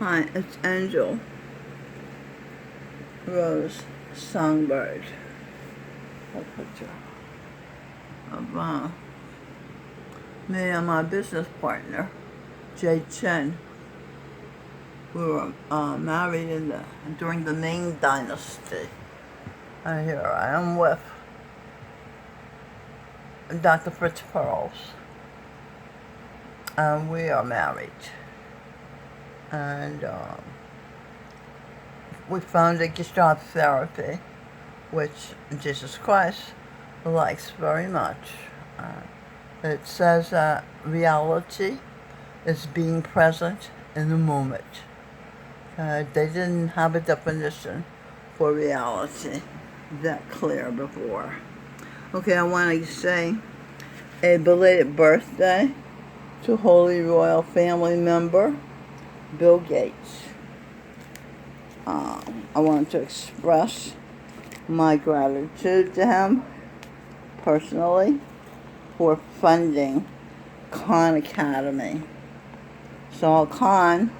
Hi, it's Angel Rose Songbird. A picture of me and my business partner, Jay Chen. We were married during the Ming Dynasty. And here I am with Dr. Fritz Perls. And we are married. And we founded Gestalt Therapy, which Jesus Christ likes very much. It says that reality is being present in the moment. They didn't have a definition for reality that clear before. Okay, I want to say a belated birthday to Holy Royal family member Bill Gates. I want to express my gratitude to him personally for funding Khan Academy. So Khan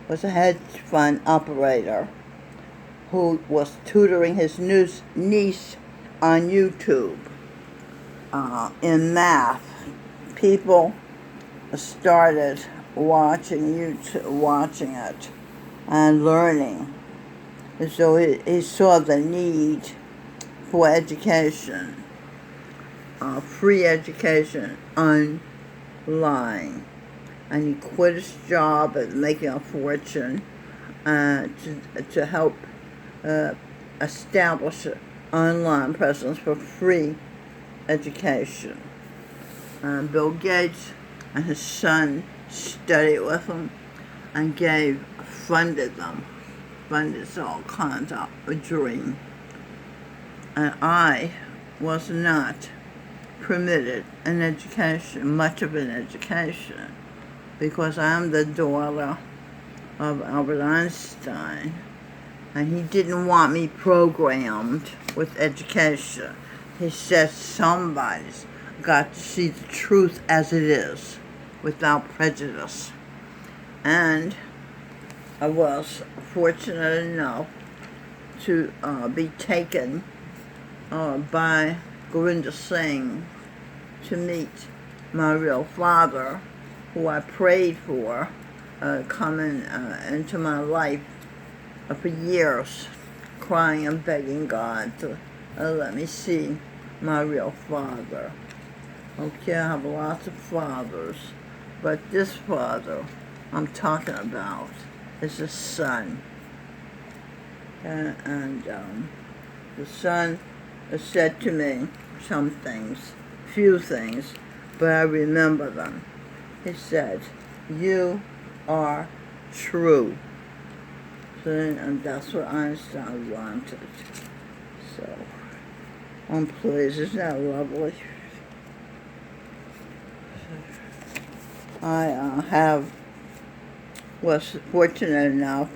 was a hedge fund operator who was tutoring his niece on YouTube in math. People started watching it and learning. And so he saw the need for education, free education online. And he quit his job at making a fortune to help establish an online presence for free education. Bill Gates and his son studied with him and funded all kinds of a dream. And I was not permitted an education, much of an education, because I'm the daughter of Albert Einstein, and he didn't want me programmed with education. He said somebody's got to see the truth as it is, without prejudice. And I was fortunate enough to be taken by Govinda Singh to meet my real father, who I prayed for coming into my life for years, crying and begging God to let me see my real father. Okay, I have lots of fathers, but this father I'm talking about is a son. And the son said to me some things, few things, but I remember them. He said, "You are true." And that's what Einstein wanted. So, I'm pleased. Isn't that lovely? I was fortunate enough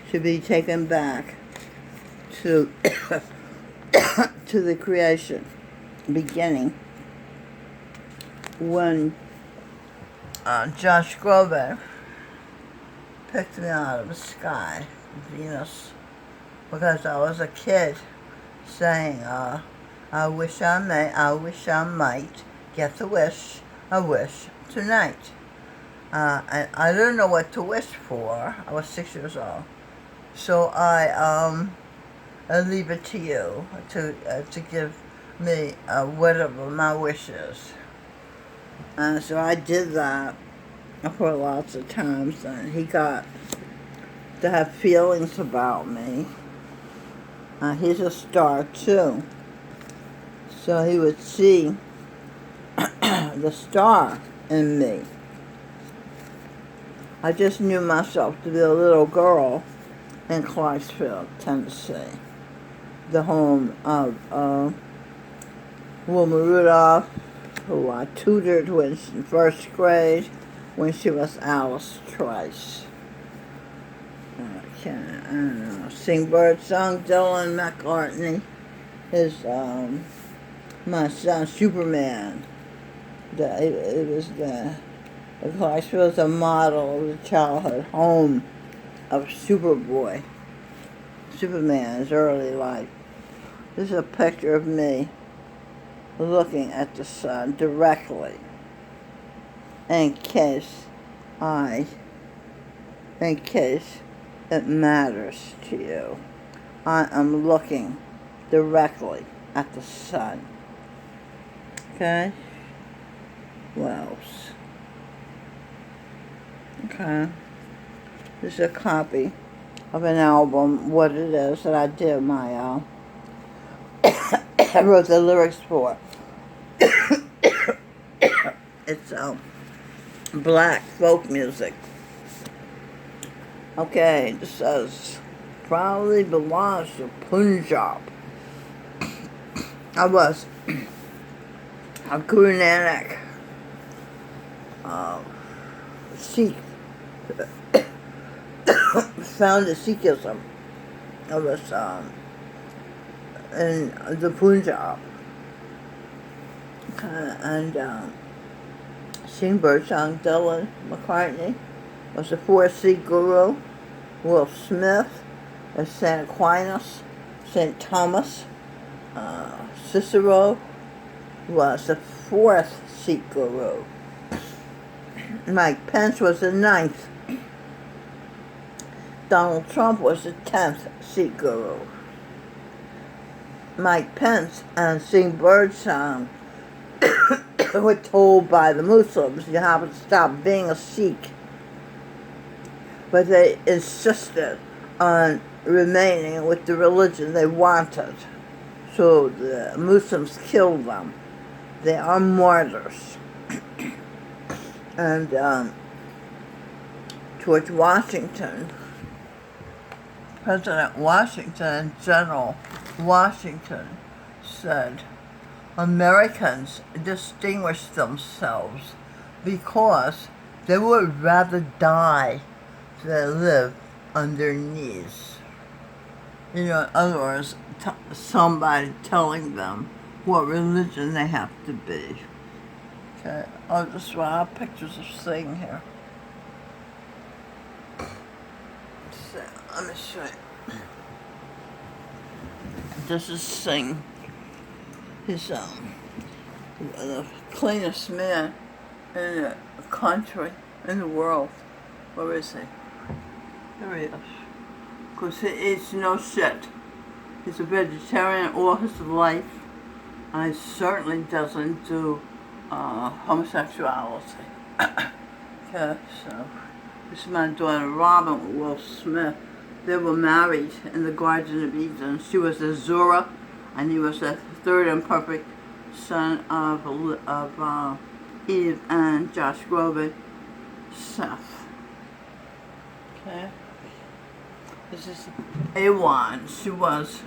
to be taken back to to the creation beginning when Josh Groban picked me out of the sky, Venus, because I was a kid saying, I wish I might get the wish, I wish tonight. I didn't know what to wish for. I was 6 years old. So I leave it to you to give me whatever my wish is. So I did that for lots of times, and he got to have feelings about me. He's a star too, so he would see the star in me. I just knew myself to be a little girl in Clarksville, Tennessee, the home of Wilma Rudolph, who I tutored in first grade when she was Alice Trice. I don't know, Songbird song, Dylan McCartney is my son, Superman. It was the Clarksville was a model of the childhood home of Superboy, Superman's early life. This is a picture of me looking at the sun directly in case it matters to you. I am looking directly at the sun. Okay? What else? Okay. This is a copy of an album, What It Is, that I did my, I wrote the lyrics for. It's black folk music. Okay, this says, probably belongs to Punjab. I was a Guru Nanak Sikh, founded Sikhism. I was in the Punjab. And Songbird sang Dylan McCartney was the fourth Sikh guru. Will Smith was St. Aquinas. St. Thomas Cicero was the fourth Sikh guru. Mike Pence was the ninth. Donald Trump was the 10th Sikh guru. Mike Pence and Songbird sang were told by the Muslims you have to stop being a Sikh. But they insisted on remaining with the religion they wanted. So the Muslims killed them. They are martyrs. And George Washington, President Washington and General Washington said, Americans distinguished themselves because they would rather die than live on their knees. You know, in other words, somebody telling them what religion they have to be. Okay, I'll just draw pictures of Singh here. So, let me show you. This is Singh. He's the cleanest man in the country, in the world. Where is he? There he is. Because he eats no shit. He's a vegetarian all his life. And he certainly doesn't do homosexuality. Okay, so this is my daughter Robin with Will Smith. They were married in the Garden of Eden. She was a Zora, and he was the third and perfect son of Eve and Josh Groban, Seth. Okay. This is Awan. She was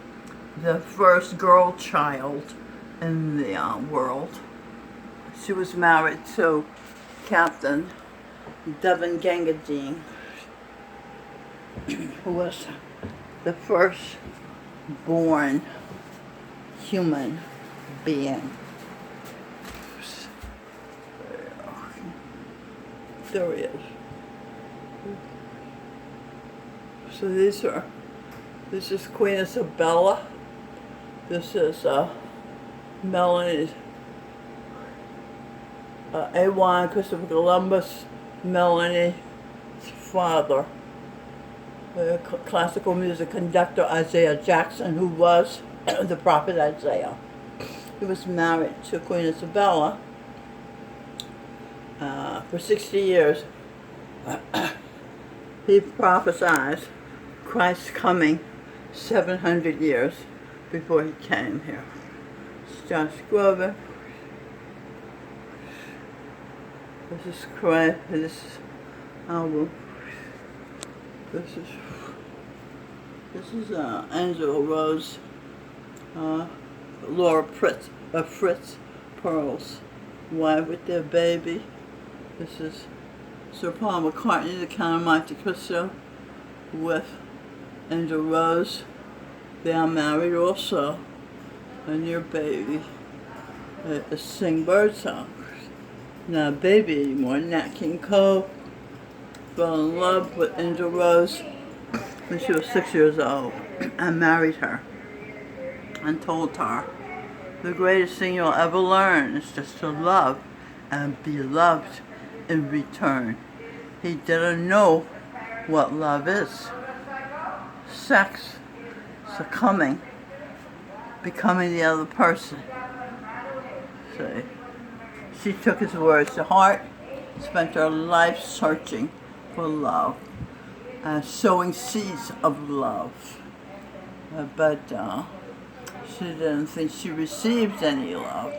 the first girl child in the world. She was married to Captain Devin Gangadine, who was the first born human being. There he is. So this is Queen Isabella. This is Melanie, A1, Christopher Columbus, Melanie's father. The classical music conductor Isaiah Jackson, who was the prophet Isaiah. He was married to Queen Isabella for 60 years. He prophesied Christ's coming 700 years before he came here. It's Josh Groban. This is Christ. This is album. This is Angela Rose, Laura Fritz Pearl's wife with their baby. This is Sir Paul McCartney, the Count of Monte Cristo, with Angela Rose. They are married also, and their baby, a Songbird song. Not a baby anymore. Nat King Cole fell in love with Angela Rose when she was 6 years old, and married her and told her, the greatest thing you'll ever learn is just to love and be loved in return. He didn't know what love is. Sex, succumbing, becoming the other person. So she took his words to heart, spent her life searching for love, sowing seeds of love. But she didn't think she received any love.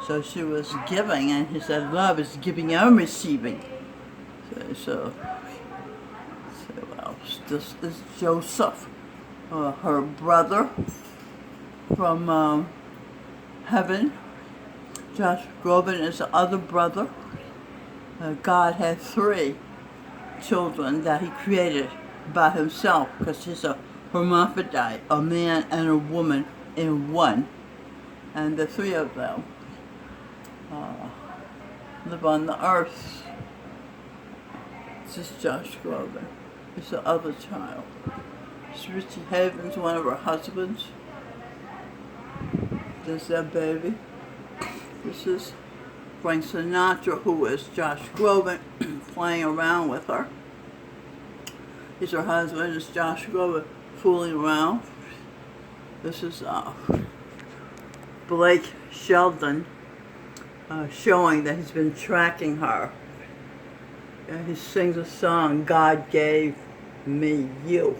So she was giving, and he said, love is giving and receiving. So well, this is Joseph, her brother from heaven. Josh Groban is the other brother. God had 3 children that he created by himself, because he's a hermaphrodite, a man and a woman in one. And the 3 of them live on the earth. This is Josh Groban. It's the other child. It's Richie Havens, one of her husbands. There's that baby. This is Frank Sinatra, who is Josh Groban, playing around with her. He's her husband. It's Josh Groban fooling around. This is Blake Sheldon, showing that he's been tracking her. He sings a song, God gave me you.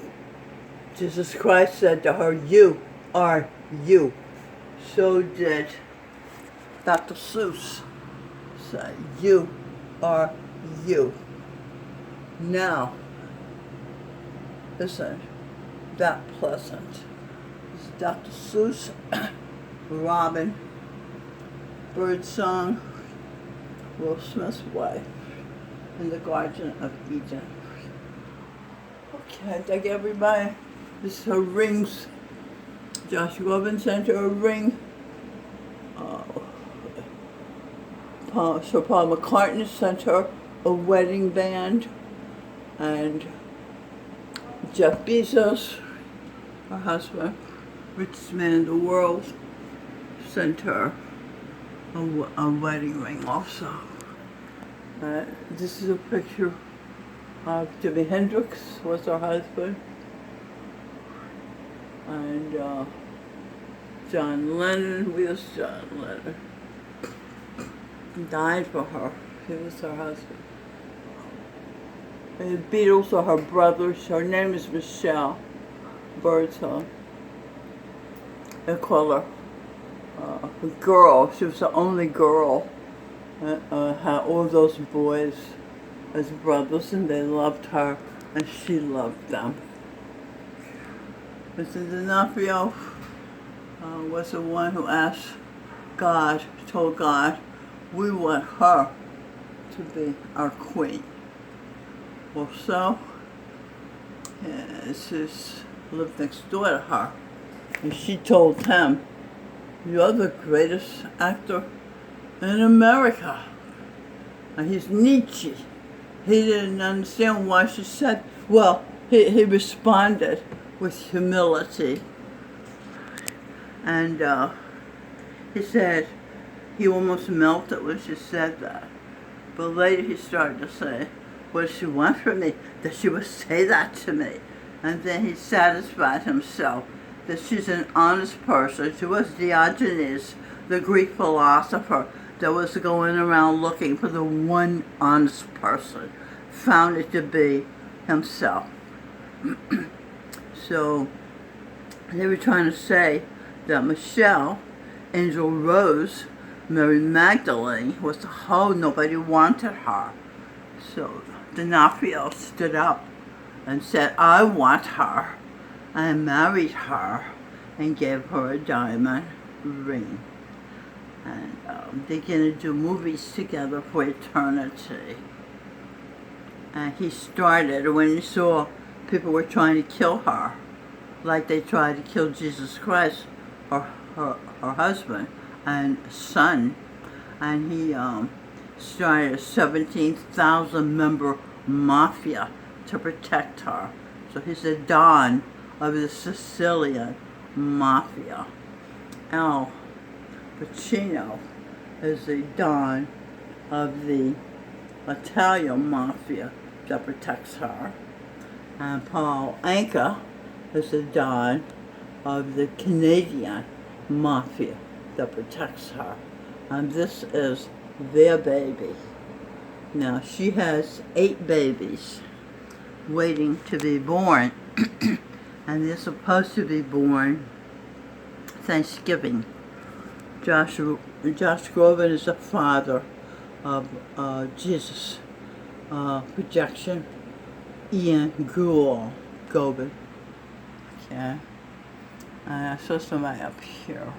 Jesus Christ said to her, you are you. So did Dr. Seuss say, you are you. Now, isn't that pleasant? This is Dr. Seuss, Robin, Birdsong, Will Smith's wife, in the Garden of Eden. Okay, thank everybody. This is her rings. Josh Groban sent her a ring. Sir Paul McCartney sent her a wedding band. And Jeff Bezos, her husband, richest man in the world, sent her a wedding ring also. This is a picture of Jimi Hendrix, was her husband, and John Lennon. Where's John Lennon? He died for her. He was her husband. And the Beatles are her brothers. Her name is Michelle Birdsong. They call her a girl. She was the only girl. Had all those boys as brothers, and they loved her, and she loved them. Mr. D'Onofrio was the one who asked God, told God, we want her to be our queen. Well, so, she lived next door to her, and she told him, you're the greatest actor in America. And he's Nietzsche. He didn't understand why she said, well, he responded with humility. And he said, he almost melted when she said that. But later he started to say, what does she want from me? That she would say that to me. And then he satisfied himself that she's an honest person. She was Diogenes, the Greek philosopher, that was going around looking for the one honest person, found it to be himself. So they were trying to say that Michelle, Angel Rose, Mary Magdalene was the hoe. Nobody wanted her. So D'Onofrio stood up and said, I want her, and married her and gave her a diamond ring. And they're going to do movies together for eternity. And he started when he saw people were trying to kill her, like they tried to kill Jesus Christ, her husband and son. And he started a 17,000 member mafia to protect her. So So he's a don of the Sicilian mafia. Al Pacino is the don of the Italian mafia that protects her. And Paul Anka is the don of the Canadian mafia that protects her. And this is their baby. Now, she has 8 babies waiting to be born. And they're supposed to be born Thanksgiving. Josh Groban is the father of Jesus' projection. Ian Groban. Okay. I saw somebody up here.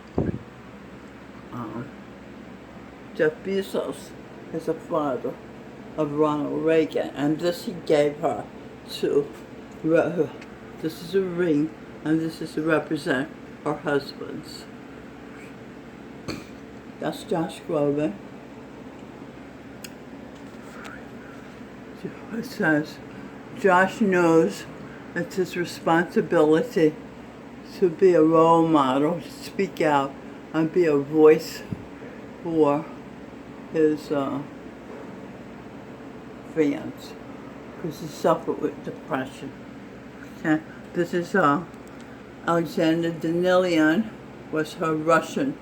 Jeff Bezos is the father of Ronald Reagan, and this he gave her to. This is a ring, and this is to represent her husband's. That's Josh Groban. It says, Josh knows it's his responsibility to be a role model, to speak out, and be a voice for his fans, because he suffered with depression. Okay. This is Alexander Danilian, was her Russian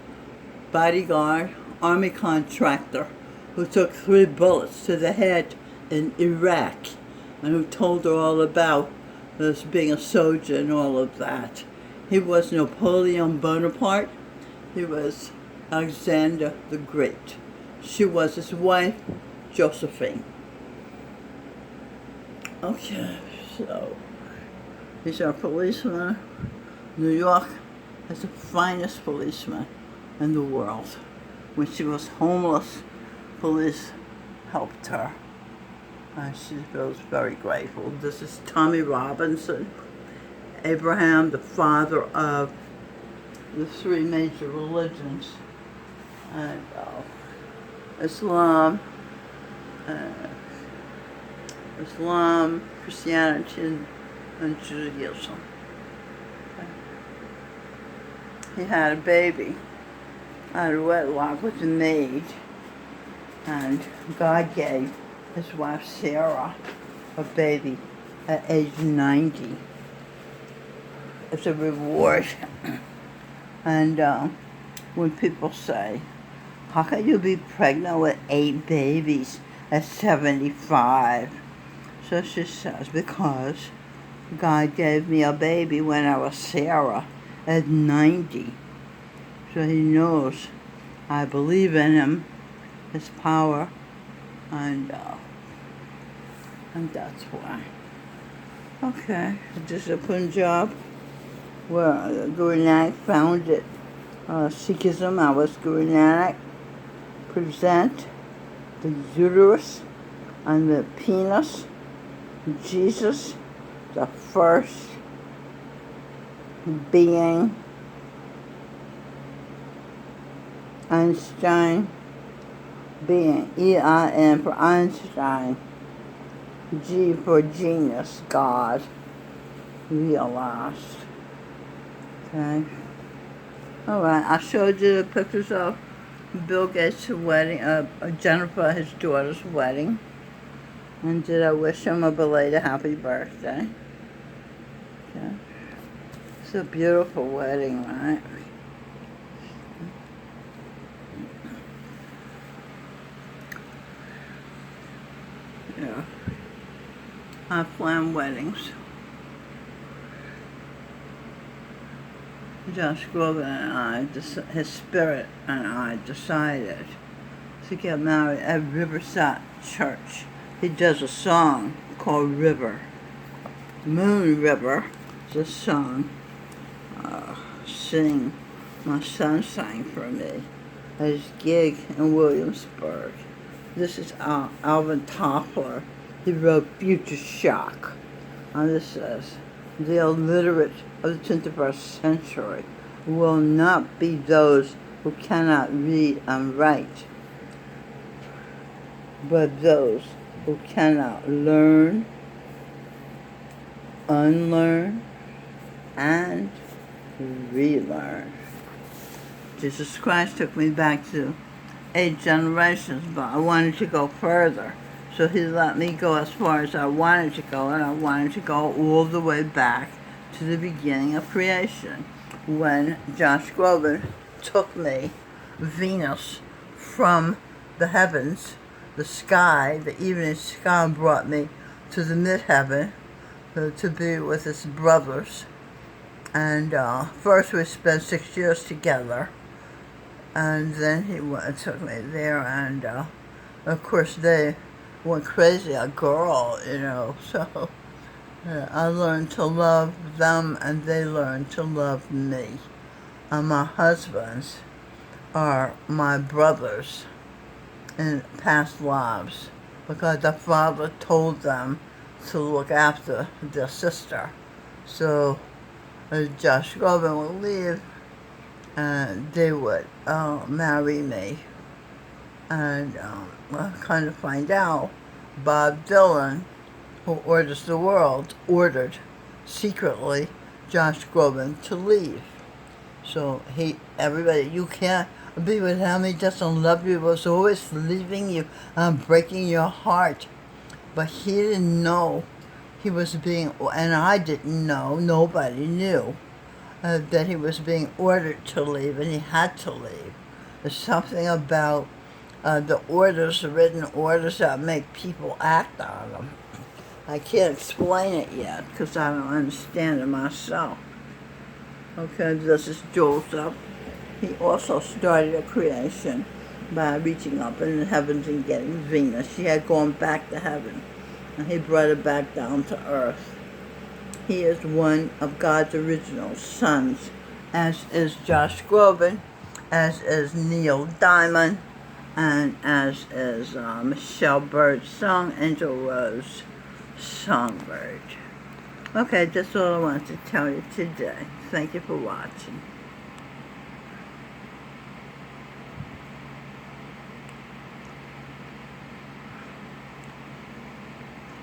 bodyguard, army contractor, who took 3 bullets to the head in Iraq, and who told her all about this being a soldier and all of that. He was Napoleon Bonaparte. He was Alexander the Great. She was his wife, Josephine. Okay, so these are policemen. New York has the finest policeman in the world. When she was homeless, police helped her, and she feels very grateful. This is Tommy Robinson, Abraham, the father of the 3 major religions, and Islam, Christianity, and Judaism. He had a baby out of wedlock with a maid, and God gave his wife Sarah a baby at age 90. It's a reward. And when people say, how can you be pregnant with 8 babies at 75? So she says, because God gave me a baby when I was Sarah at 90. So he knows I believe in him, his power, and that's why. Okay, this is a Punjab where Guru Nanak founded Sikhism. I was Guru Nanak. Present the uterus and the penis. Jesus, the first being. Einstein, being. E-I-N for Einstein. G for genius, God, realized. Okay. All right, I showed you the pictures of Bill Gates' wedding, Jennifer, his daughter's wedding. And did I wish him a belated happy birthday? Okay. It's a beautiful wedding, right? Yeah. I plan weddings. Josh Groban and I, his spirit and I decided to get married at Riverside Church. He does a song called River. Moon River is a song my son sang for me at his gig in Williamsburg. This is Alvin Toffler. He wrote Future Shock. And this says, the illiterate of the 21st century will not be those who cannot read and write, but those who cannot learn unlearn and relearn. Jesus Christ took me back to 8 generations, but I wanted to go further. So he let me go as far as I wanted to go, and I wanted to go all the way back to the beginning of creation, when Josh Groban took me, Venus, from the heavens, the sky, the evening sky, and brought me to the mid-heaven to be with his brothers. And first we spent 6 years together, and then he took me there, and of course they went crazy, a girl, so I learned to love them, and they learned to love me. And my husbands are my brothers in past lives, because the father told them to look after their sister. So Josh Groban would leave, and they would marry me. And I kind of find out Bob Dylan, who orders the world, ordered secretly Josh Groban to leave. So everybody, you can't be with him, he doesn't love you, he was always leaving you and breaking your heart. But he didn't know he was being, and I didn't know, nobody knew, that he was being ordered to leave, and he had to leave. There's something about the orders, the written orders, that make people act on them. I can't explain it yet, because I don't understand it myself. Okay, this is Joseph. He also started a creation by reaching up in the heavens and getting Venus. She had gone back to heaven, and he brought her back down to earth. He is one of God's original sons, as is Josh Groban, as is Neil Diamond, and as is Michelle Bird's song, Angel Rose, Songbird. Okay, that's all I wanted to tell you today. Thank you for watching.